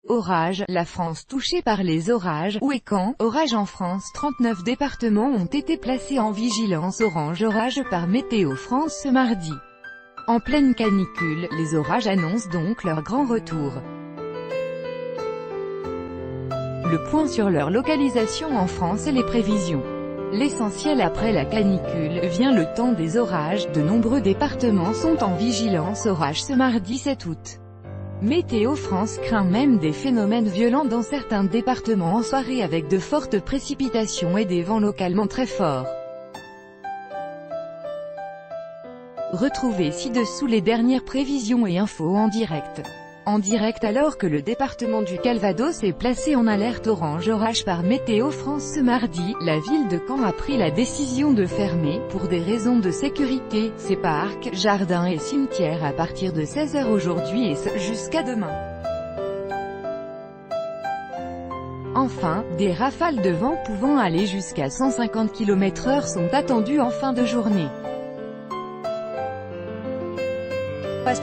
Orage, la France touchée par les orages, où et quand, orage en France. 39 départements ont été placés en vigilance orange orage par Météo France ce mardi. En pleine canicule, les orages annoncent donc leur grand retour. Le point sur leur localisation en France et les prévisions. L'essentiel après la canicule, vient le temps des orages. De nombreux départements sont en vigilance orage ce mardi 7 août. Météo France craint même des phénomènes violents dans certains départements en soirée avec de fortes précipitations et des vents localement très forts. Retrouvez ci-dessous les dernières prévisions et infos en direct. En direct alors que le département du Calvados est placé en alerte orange orage par Météo France ce mardi, la ville de Caen a pris la décision de fermer, pour des raisons de sécurité, ses parcs, jardins et cimetières à partir de 16 h aujourd'hui et ce, jusqu'à demain. Enfin, des rafales de vent pouvant aller jusqu'à 150 km/h sont attendues en fin de journée. Le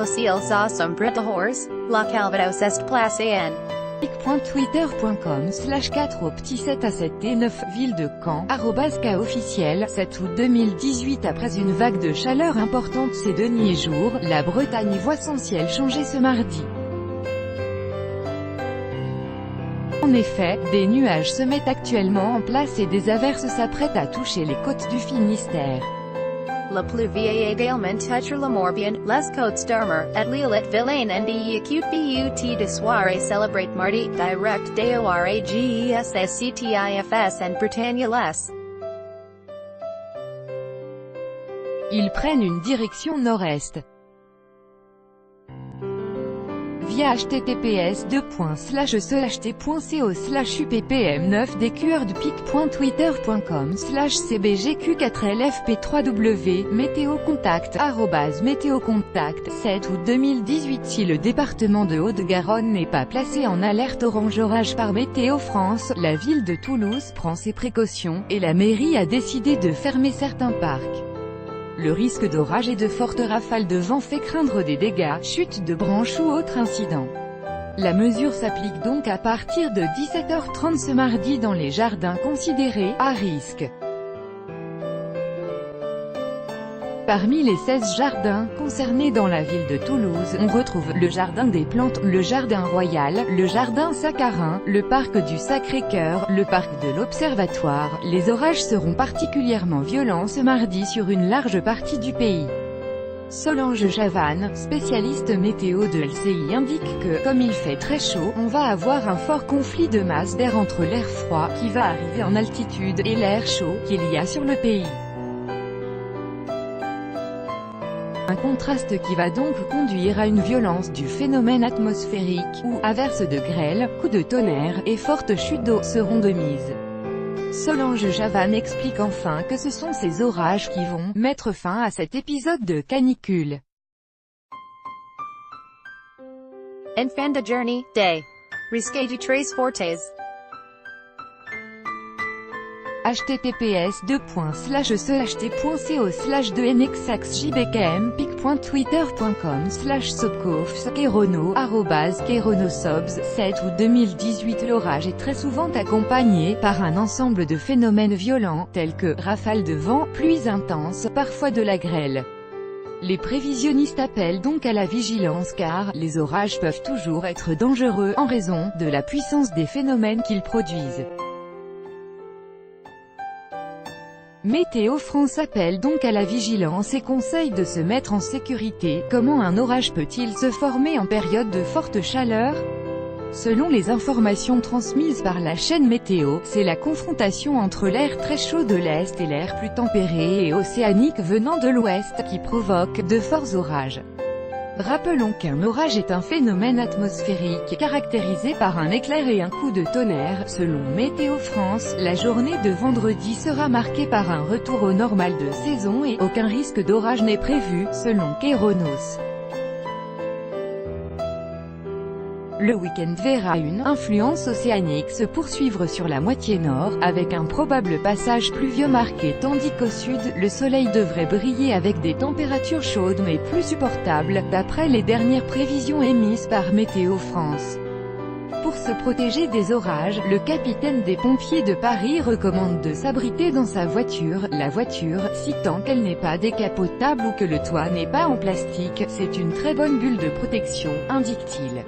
ciel s'assombrit de horreurs, la Calvados est placée en pic.twitter.com/4 au petit 7 à 7 et 9, ville de Caen, @K officiel, 7 août 2018. Après une vague de chaleur importante ces derniers jours, la Bretagne voit son ciel changer ce mardi. En effet, des nuages se mettent actuellement en place et des averses s'apprêtent à toucher les côtes du Finistère. La pluie également touche le Morbihan, les côtes d'Armor, et l'île et Vilaine and the acute but de soirée célébrate mardi, direct de ORAGESSCTIFS and Bretagne les. Ils prennent une direction nord-est. Via https://cht.co/uppm9 découverte-pic.twitter.com/cbgq4lfp3w, météocontact @météocontact, 7 août 2018. Si le département de Haute-Garonne n'est pas placé en alerte orange orage par Météo France, la ville de Toulouse prend ses précautions, et la mairie a décidé de fermer certains parcs. Le risque d'orage et de fortes rafales de vent fait craindre des dégâts, chutes de branches ou autres incidents. La mesure s'applique donc à partir de 17 h 30 ce mardi dans les jardins considérés à risque. Parmi les 16 jardins concernés dans la ville de Toulouse, on retrouve le jardin des plantes, le jardin royal, le jardin Saccharin, le parc du Sacré-Cœur, le parc de l'Observatoire. Les orages seront particulièrement violents ce mardi sur une large partie du pays. Solange Chavanne, spécialiste météo de LCI, indique que, comme il fait très chaud, on va avoir un fort conflit de masse d'air entre l'air froid, qui va arriver en altitude, et l'air chaud, qu'il y a sur le pays. Un contraste qui va donc conduire à une violence du phénomène atmosphérique, où averses de grêle, coups de tonnerre, et fortes chutes d'eau seront de mise. Solange Chavanne explique enfin que ce sont ces orages qui vont mettre fin à cet épisode de canicule. En fin de journée, day. Risque du tres fortes. https://2nxaxjbkm-pic.twitter.com/sobkofs-kerono, @keronosobs, 7 août 2018. L'orage est très souvent accompagné par un ensemble de phénomènes violents, tels que rafales de vent, pluies intenses, parfois de la grêle. Les prévisionnistes appellent donc à la vigilance car les orages peuvent toujours être dangereux en raison de la puissance des phénomènes qu'ils produisent. Météo France appelle donc à la vigilance et conseille de se mettre en sécurité. Comment un orage peut-il se former en période de forte chaleur? Selon les informations transmises par la chaîne météo, c'est la confrontation entre l'air très chaud de l'Est et l'air plus tempéré et océanique venant de l'Ouest qui provoque de forts orages. Rappelons qu'un orage est un phénomène atmosphérique caractérisé par un éclair et un coup de tonnerre. Selon Météo France, la journée de vendredi sera marquée par un retour au normal de saison et aucun risque d'orage n'est prévu, selon Keronos. le week-end verra une influence océanique se poursuivre sur la moitié nord, avec un probable passage pluvieux marqué, tandis qu'au sud, le soleil devrait briller avec des températures chaudes mais plus supportables, d'après les dernières prévisions émises par Météo France. Pour se protéger des orages, le capitaine des pompiers de Paris recommande de s'abriter dans sa voiture, citant qu'elle n'est pas décapotable ou que le toit n'est pas en plastique, c'est une très bonne bulle de protection, indique-t-il.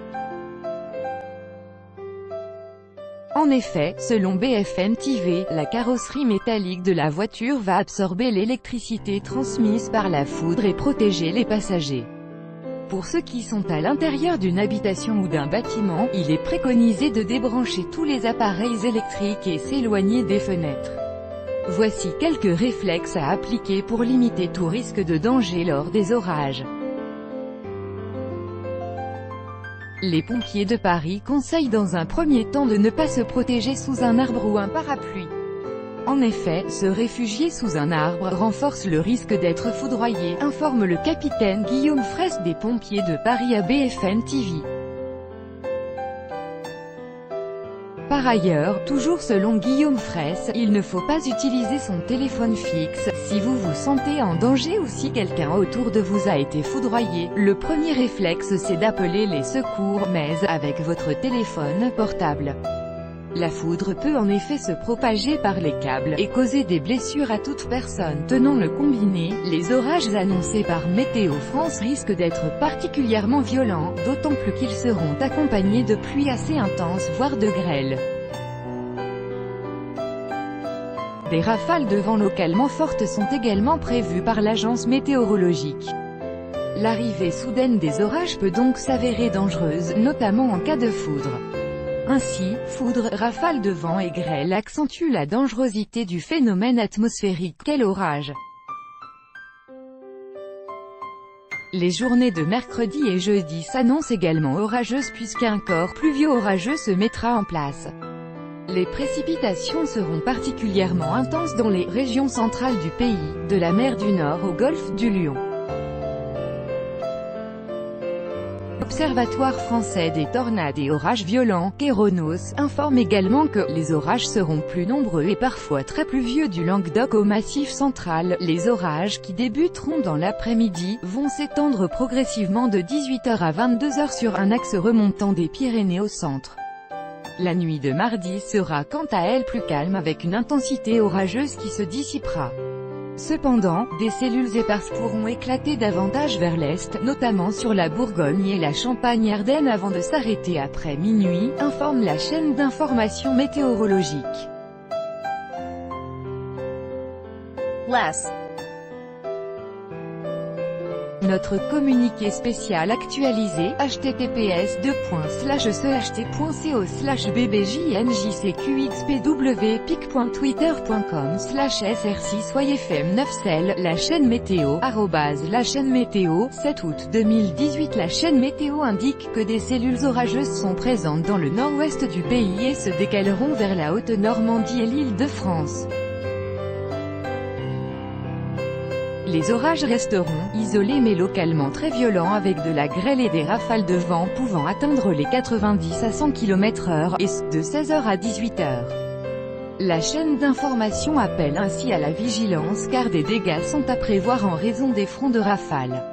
En effet, selon BFM TV, la carrosserie métallique de la voiture va absorber l'électricité transmise par la foudre et protéger les passagers. Pour ceux qui sont à l'intérieur d'une habitation ou d'un bâtiment, il est préconisé de débrancher tous les appareils électriques et s'éloigner des fenêtres. Voici quelques réflexes à appliquer pour limiter tout risque de danger lors des orages. Les pompiers de Paris conseillent dans un premier temps de ne pas se protéger sous un arbre ou un parapluie. En effet, se réfugier sous un arbre renforce le risque d'être foudroyé, informe le capitaine Guillaume Fraisse des pompiers de Paris à BFM TV. Par ailleurs, toujours selon Guillaume Fraisse, il ne faut pas utiliser son téléphone fixe, si vous vous sentez en danger ou si quelqu'un autour de vous a été foudroyé. Le premier réflexe c'est d'appeler les secours, mais avec votre téléphone portable. La foudre peut en effet se propager par les câbles, et causer des blessures à toute personne. Tenant le combiné, les orages annoncés par Météo France risquent d'être particulièrement violents, d'autant plus qu'ils seront accompagnés de pluies assez intenses voire de grêle. Des rafales de vent localement fortes sont également prévues par l'agence météorologique. L'arrivée soudaine des orages peut donc s'avérer dangereuse, notamment en cas de foudre. Ainsi, foudre, rafales de vent et grêle accentuent la dangerosité du phénomène atmosphérique qu'est l'orage. Les journées de mercredi et jeudi s'annoncent également orageuses puisqu'un corps pluvieux orageux se mettra en place. Les précipitations seront particulièrement intenses dans les régions centrales du pays, de la mer du Nord au golfe du Lion. L'Observatoire français des tornades et orages violents, Kéronos, informe également que les orages seront plus nombreux et parfois très pluvieux du Languedoc au Massif central. Les orages qui débuteront dans l'après-midi vont s'étendre progressivement de 18h à 22h sur un axe remontant des Pyrénées au centre. La nuit de mardi sera quant à elle plus calme avec une intensité orageuse qui se dissipera. Cependant, des cellules éparses pourront éclater davantage vers l'est, notamment sur la Bourgogne et la Champagne-Ardenne avant de s'arrêter après minuit, informe la chaîne d'information météorologique. Notre communiqué spécial actualisé, https://cht.co/bbjnjcqxpw pic.twitter.com/sr6yfm9cell. La chaîne météo, la chaîne météo, 7 août 2018. La chaîne météo indique que des cellules orageuses sont présentes dans le nord-ouest du pays et se décaleront vers la Haute-Normandie et l'Île-de-France. Les orages resteront isolés mais localement très violents avec de la grêle et des rafales de vent pouvant atteindre les 90 à 100 km/h, et ce, de 16h à 18h. La chaîne d'information appelle ainsi à la vigilance car des dégâts sont à prévoir en raison des fronts de rafales.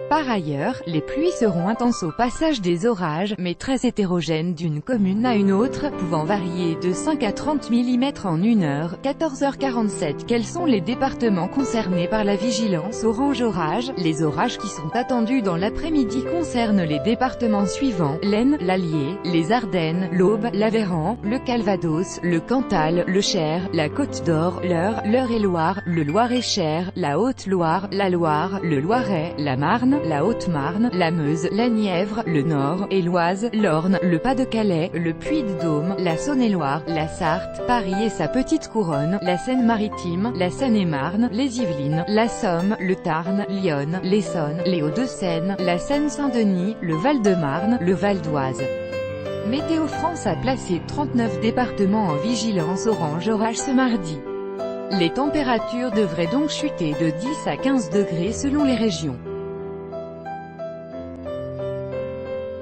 Par ailleurs, les pluies seront intenses au passage des orages, mais très hétérogènes d'une commune à une autre, pouvant varier de 5 à 30 mm en 1 heure, 14h47. Quels sont les départements concernés par la vigilance orange orage? Les orages qui sont attendus dans l'après-midi concernent les départements suivants: l'Aisne, l'Allier, les Ardennes, l'Aube, l'Aveyron, le Calvados, le Cantal, le Cher, la Côte d'Or, l'Eure-et-Loir, le Loir-et-Cher, la Haute-Loire, la Loire, le Loiret, la Marne, la Haute-Marne, la Meuse, la Nièvre, le Nord, et l'Oise, l'Orne, le Pas-de-Calais, le Puy-de-Dôme, la Saône-et-Loire, la Sarthe, Paris et sa petite couronne, la Seine-Maritime, la Seine-et-Marne, les Yvelines, la Somme, le Tarn, l'Yonne, l'Essonne, les Hauts-de-Seine, la Seine-Saint-Denis, le Val-de-Marne, le Val-d'Oise. Météo France a placé 39 départements en vigilance orange orage ce mardi. Les températures devraient donc chuter de 10 à 15 degrés selon les régions.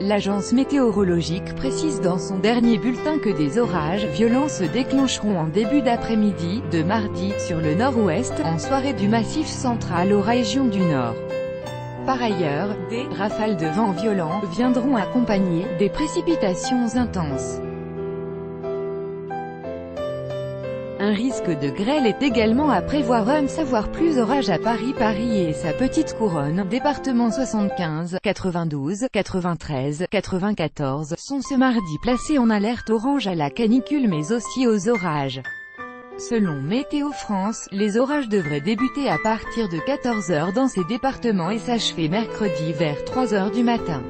L'agence météorologique précise dans son dernier bulletin que des orages violents se déclencheront en début d'après-midi, de mardi, sur le nord-ouest, en soirée du Massif central aux régions du nord. Par ailleurs, des rafales de vent violents viendront accompagner des précipitations intenses. Un risque de grêle est également à prévoir. Savoir plus. Orage à Paris. Paris et sa petite couronne, départements 75, 92, 93, 94, sont ce mardi placés en alerte orange à la canicule mais aussi aux orages. Selon Météo France, les orages devraient débuter à partir de 14 h dans ces départements et s'achever mercredi vers 3 h du matin.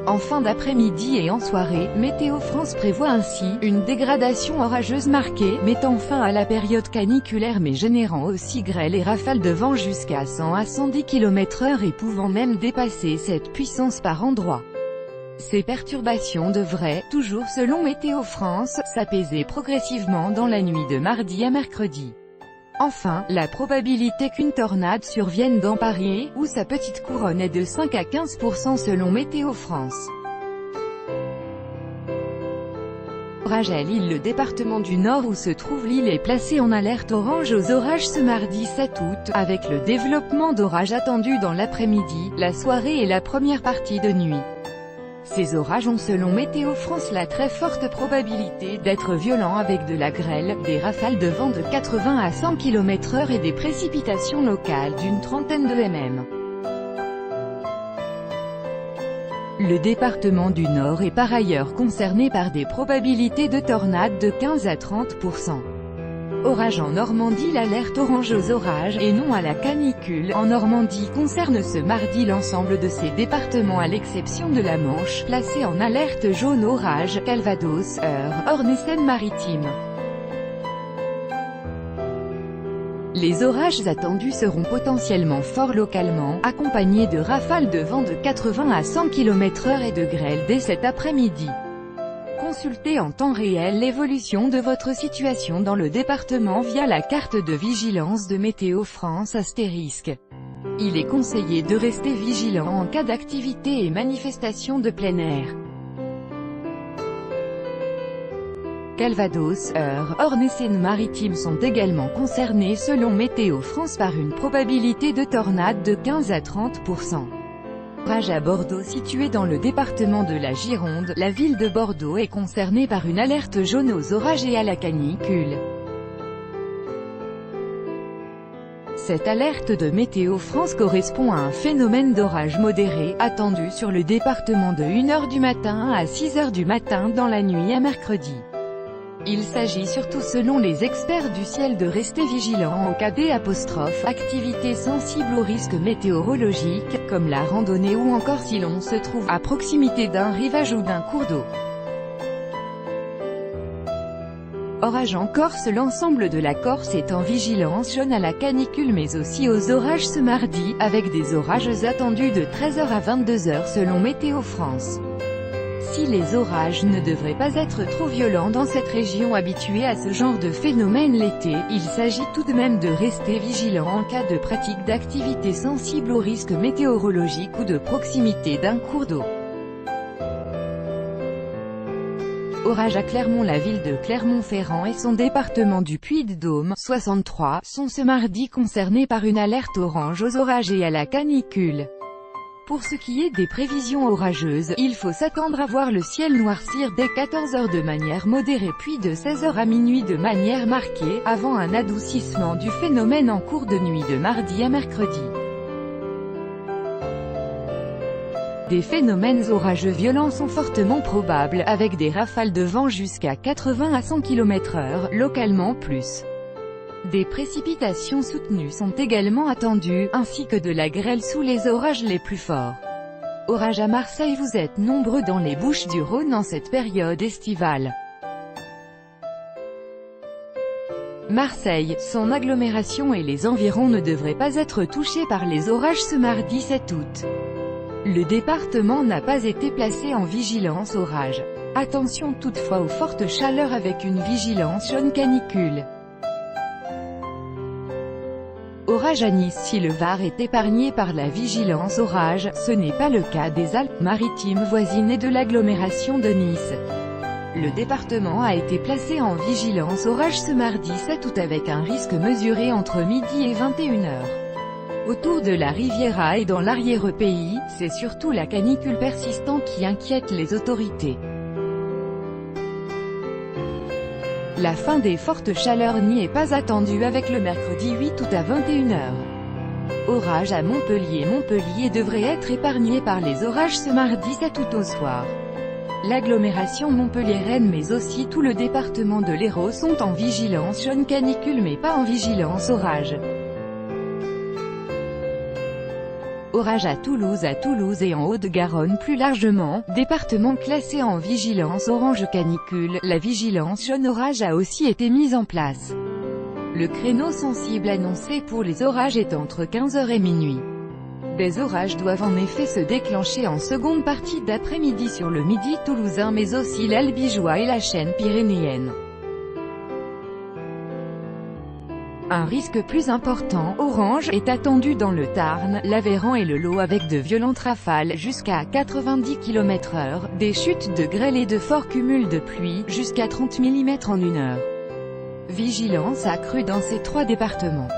En fin d'après-midi et en soirée, Météo France prévoit ainsi une dégradation orageuse marquée, mettant fin à la période caniculaire mais générant aussi grêle et rafales de vent jusqu'à 100 à 110 km/h et pouvant même dépasser cette puissance par endroits. Ces perturbations devraient, toujours selon Météo France, s'apaiser progressivement dans la nuit de mardi à mercredi. Enfin, la probabilité qu'une tornade survienne dans Paris, ou sa petite couronne est de 5 à 15% selon Météo France. Orage à Lille. Le département du Nord où se trouve Lille est placé en alerte orange aux orages ce mardi 7 août, avec le développement d'orages attendus dans l'après-midi, la soirée et la première partie de nuit. Ces orages ont selon Météo France la très forte probabilité d'être violents avec de la grêle, des rafales de vent de 80 à 100 km/h et des précipitations locales d'une trentaine de mm. Le département du Nord est par ailleurs concerné par des probabilités de tornades de 15 à 30%. Orage en Normandie. L'alerte orange aux orages, et non à la canicule, en Normandie concerne ce mardi l'ensemble de ces départements à l'exception de la Manche, placée en alerte jaune orage, Calvados, Eure, Orne et Seine-Maritime. Les orages attendus seront potentiellement forts localement, accompagnés de rafales de vent de 80 à 100 km/h et de grêle dès cet après-midi. Consultez en temps réel l'évolution de votre situation dans le département via la carte de vigilance de Météo France *. Il est conseillé de rester vigilant en cas d'activité et manifestation de plein air. Calvados, Eure, Orne et Seine-Maritime sont également concernés selon Météo France par une probabilité de tornade de 15 à 30%. Orage à Bordeaux. Situé dans le département de la Gironde, la ville de Bordeaux est concernée par une alerte jaune aux orages et à la canicule. Cette alerte de Météo France correspond à un phénomène d'orage modéré, attendu sur le département de 1 h du matin à 6 h du matin dans la nuit à mercredi. Il s'agit surtout selon les experts du ciel de rester vigilant en cas d'activité sensible aux risques météorologiques, comme la randonnée ou encore si l'on se trouve à proximité d'un rivage ou d'un cours d'eau. Orage en Corse. L'ensemble de la Corse est en vigilance jaune à la canicule mais aussi aux orages ce mardi, avec des orages attendus de 13 h à 22 h selon Météo France. Si les orages ne devraient pas être trop violents dans cette région habituée à ce genre de phénomène l'été, il s'agit tout de même de rester vigilant en cas de pratique d'activités sensibles aux risques météorologiques ou de proximité d'un cours d'eau. Orage à Clermont. La ville de Clermont-Ferrand et son département du Puy-de-Dôme, 63, sont ce mardi concernés par une alerte orange aux orages et à la canicule. Pour ce qui est des prévisions orageuses, il faut s'attendre à voir le ciel noircir dès 14 h de manière modérée puis de 16 h à minuit de manière marquée, avant un adoucissement du phénomène en cours de nuit de mardi à mercredi. Des phénomènes orageux violents sont fortement probables, avec des rafales de vent jusqu'à 80 à 100 km/h, localement plus. Des précipitations soutenues sont également attendues, ainsi que de la grêle sous les orages les plus forts. Orage à Marseille. Vous êtes nombreux dans les Bouches-du-Rhône en cette période estivale. Marseille, son agglomération et les environs ne devraient pas être touchés par les orages ce mardi 7 août. Le département n'a pas été placé en vigilance orage. Attention toutefois aux fortes chaleurs avec une vigilance jaune canicule. orage à Nice. Si le Var est épargné par la vigilance orage, ce n'est pas le cas des Alpes-Maritimes voisines et de l'agglomération de Nice. Le département a été placé en vigilance orage ce mardi 7 août avec un risque mesuré entre midi et 21 heures. Autour de la Riviera et dans l'arrière-pays, c'est surtout la canicule persistante qui inquiète les autorités. La fin des fortes chaleurs n'y est pas attendue avec le mercredi 8 août à 21 heures. Orage à Montpellier. Montpellier devrait être épargné par les orages ce mardi 7 août au soir. L'agglomération montpelliéraine mais aussi tout le département de l'Hérault sont en vigilance jaune canicule mais pas en vigilance orage. Orage à Toulouse et en Haute-Garonne plus largement, département classé en vigilance orange canicule, la vigilance jaune orage a aussi été mise en place. Le créneau sensible annoncé pour les orages est entre 15h et minuit. Des orages doivent en effet se déclencher en seconde partie d'après-midi sur le midi toulousain mais aussi l'Albigeois et la chaîne pyrénéenne. Un risque plus important, orange, est attendu dans le Tarn, l'Aveyron et le Lot avec de violentes rafales jusqu'à 90 km/h, des chutes de grêle et de forts cumuls de pluie, jusqu'à 30 mm en 1 heure. Vigilance accrue dans ces 3 départements.